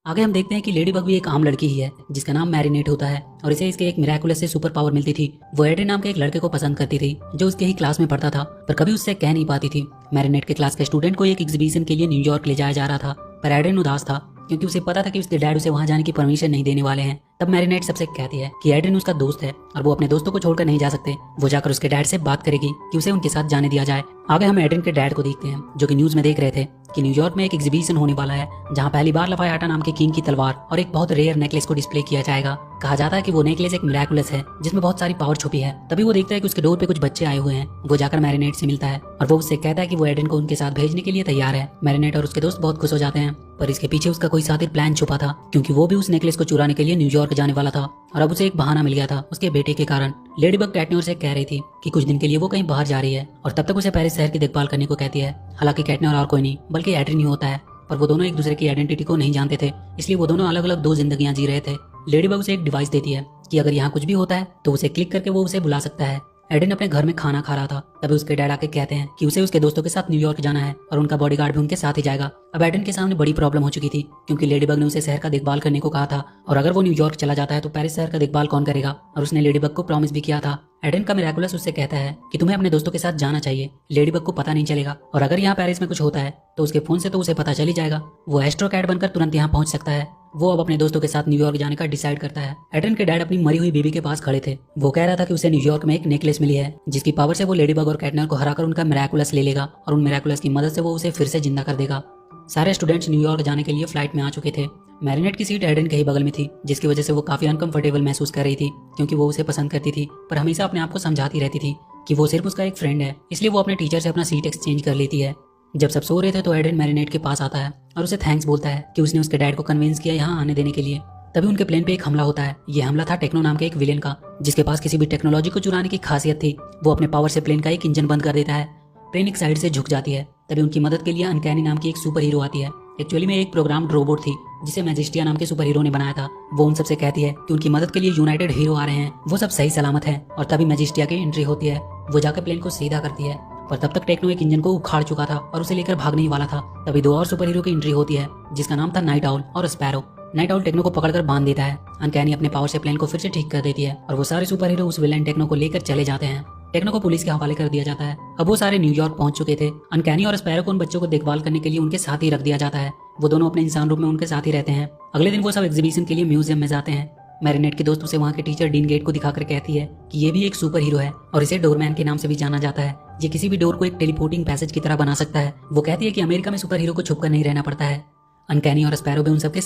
आगे हम देखते हैं कि लेडी बग भी एक आम लड़की ही है जिसका नाम मैरिनेट होता है और इसे इसके एक मिराकुलस से सुपर पावर मिलती थी। वो एड्रिन नाम के एक लड़के को पसंद करती थी जो उसके ही क्लास में पढ़ता था, पर कभी उससे कह नहीं पाती थी। मैरिनेट के क्लास के स्टूडेंट को एक एग्जीबिशन के लिए न्यूयॉर्क ले जाया जा रहा था, पर एड्रिन उदास था क्योंकि उसे पता था कि उसके डैड उसे वहां जाने की परमिशन नहीं देने वाले हैं। तब मैरिनेट सबसे कहती है कि एड्रिन उसका दोस्त है और वो अपने दोस्तों को छोड़कर नहीं जा सकते। वो जाकर उसके डैड से बात करेगी कि उसे उनके साथ जाने दिया जाए। आगे हम एड्रिन के डैड को देखते हैं जो कि न्यूज में देख रहे थे कि न्यूयॉर्क में एक एग्जीबिशन होने वाला है जहां पहली बार लफायाटा नाम के किंग की तलवार और एक बहुत रेयर नेकलेस को डिस्प्ले किया जाएगा। कहा जाता है कि वो नेकलेस एक मिराकुलस है जिसमें बहुत सारी पावर छुपी है। तभी वो देखता है कि उसके डोर पे कुछ बच्चे आए हुए हैं। वो जाकर मैरिनेट से मिलता है और वो उससे कहता है कि वो एड्रिन को उनके साथ भेजने के लिए तैयार है। मैरिनेट और उसके दोस्त बहुत खुश हो जाते हैं, पर इसके पीछे उसका कोई सातिर प्लान छुपा था क्योंकि वो भी उस नेकलेस को चुराने के लिए न्यूयॉर्क जाने वाला था और अब उसे एक बहाना मिल गया था उसके बेटे के कारण। लेडीबग कैटनर से कह रही थी कि कुछ दिन के लिए वो कहीं बाहर जा रही है और तब तक उसे पेरिस शहर की देखभाल करने को कहती है। हालांकि कैटनर और कोई नहीं बल्कि एड्रिन ही होता है, पर वो दोनों एक दूसरे की आइडेंटिटी को नहीं जानते थे, इसलिए वो दोनों अलग अलग दो जिंदगियां जी रहे थे। लेडीबग उसे एक डिवाइस देती है कि अगर यहाँ कुछ भी होता है तो उसे क्लिक करके वो उसे बुला सकता है। एड्रिन अपने घर में खाना खा रहा था, तभी उसके डैड आके कहते हैं कि उसे उसके दोस्तों के साथ न्यूयॉर्क जाना है और उनका बॉडीगार्ड भी उनके साथ ही जाएगा। अब एड्रिन के सामने बड़ी प्रॉब्लम हो चुकी थी क्योंकि लेडीबग ने उसे शहर का देखभाल करने को कहा था और अगर वो न्यूयॉर्क चला जाता है तो पेरिस शहर का देखभाल कौन करेगा, और उसने लेडीबग को प्रॉमिस भी किया था। एड्रिन का मिराकुलस उससे कहता है कि तुम्हें अपने दोस्तों के साथ जाना चाहिए, लेडीबग को पता नहीं चलेगा और अगर यहाँ पेरिस में कुछ होता है तो उसके फोन से तो उसे पता चल ही जाएगा। वो एस्ट्रो कैट बनकर तुरंत यहाँ पहुंच सकता है। वो अब अपने दोस्तों के साथ न्यूयॉर्क जाने का डिसाइड करता है। एड्रिन के डैड अपनी मरी हुई बीवी के पास खड़े थे। वो कह रहा था कि उसे न्यूयॉर्क में एक नेकलेस मिली है जिसकी पावर से वो लेडीबग और कैटनर को हराकर उनका मिराकुलस ले लेगा और उन मिराकुलस की मदद से वो उसे फिर से जिंदा कर देगा। सारे स्टूडेंट्स न्यूयॉर्क जाने के लिए फ्लाइट में आ चुके थे। मैरिनेट की सीट एड्रिन के ही बगल में थी जिसकी वजह से वो काफी अनकंफर्टेबल महसूस कर रही थी क्योंकि वो उसे पसंद करती थी, पर हमेशा अपने आप को समझाती रहती थी कि वो सिर्फ उसका एक फ्रेंड है, इसलिए वो अपने टीचर से अपना सीट एक्सचेंज कर लेती है। जब सब सो रहे थे तो एड्रिन मैरिनेट के पास आता है और उसे थैंक्स बोलता है कि उसने उसके डैड को कन्विंस किया यहाँ आने देने के लिए। तभी उनके प्लेन पे एक हमला होता है। ये हमला था टेक्नो नाम के एक विलेन का जिसके पास किसी भी टेक्नोलॉजी को चुराने की खासियत थी। वो अपने पावर से प्लेन का एक इंजन बंद कर देता है। प्लेन एक साइड से झुक जाती है। तभी उनकी मदद के लिए अनकैनी नाम की एक सुपर हीरो आती है। एक्चुअली में एक प्रोग्राम्ड रोबोट थी जिसे मैजिस्टिया नाम के सुपर हीरो ने बनाया था। वो उन सबसे कहती है कि उनकी मदद के लिए यूनाइटेड हीरो आ रहे हैं, वो सब सही सलामत हैं। और तभी मैजिस्टिया की एंट्री होती है। वो जाकर प्लेन को सीधा करती है, पर तब तक टेक्नो एक इंजन को उखाड़ चुका था और उसे लेकर भागने ही वाला था। तभी दो और सुपर हीरो की एंट्री होती है जिसका नाम था नाइट आउल और स्पैरो। नाइट आउल टेक्नो को पकड़कर बांध देता है। अनकैनी अपने पावर से प्लेन को फिर से ठीक कर देती है और वो सारे सुपर हीरो उस विलेन टेक्नो को लेकर चले जाते हैं। टेक्नो को पुलिस के हवाले कर दिया जाता है। अब वो सारे न्यूयॉर्क पहुंच चुके थे। अनकैनी और स्पैरो को उन बच्चों को देखभाल करने के लिए उनके साथ ही रख दिया जाता है। वो दोनों अपने इंसान रूप में उनके साथ ही रहते हैं। अगले दिन वो सब एग्जीबिशन के लिए म्यूजियम में जाते हैं। मैरिनेट के दोस्त उसे वहाँ के टीचर डीन गेट को दिखाकर कहती है कि ये भी एक सुपर हीरो है और इसे डोरमैन के नाम से भी जाना जाता है। ये किसी भी डोर को एक टेलीपोर्टिंग पैसेज की तरह बना सकता है। वो कहती है कि अमेरिका में सुपर हीरो को छुपकर नहीं रहना पड़ता है। अनकैनी और स्पैरो भी उन सबके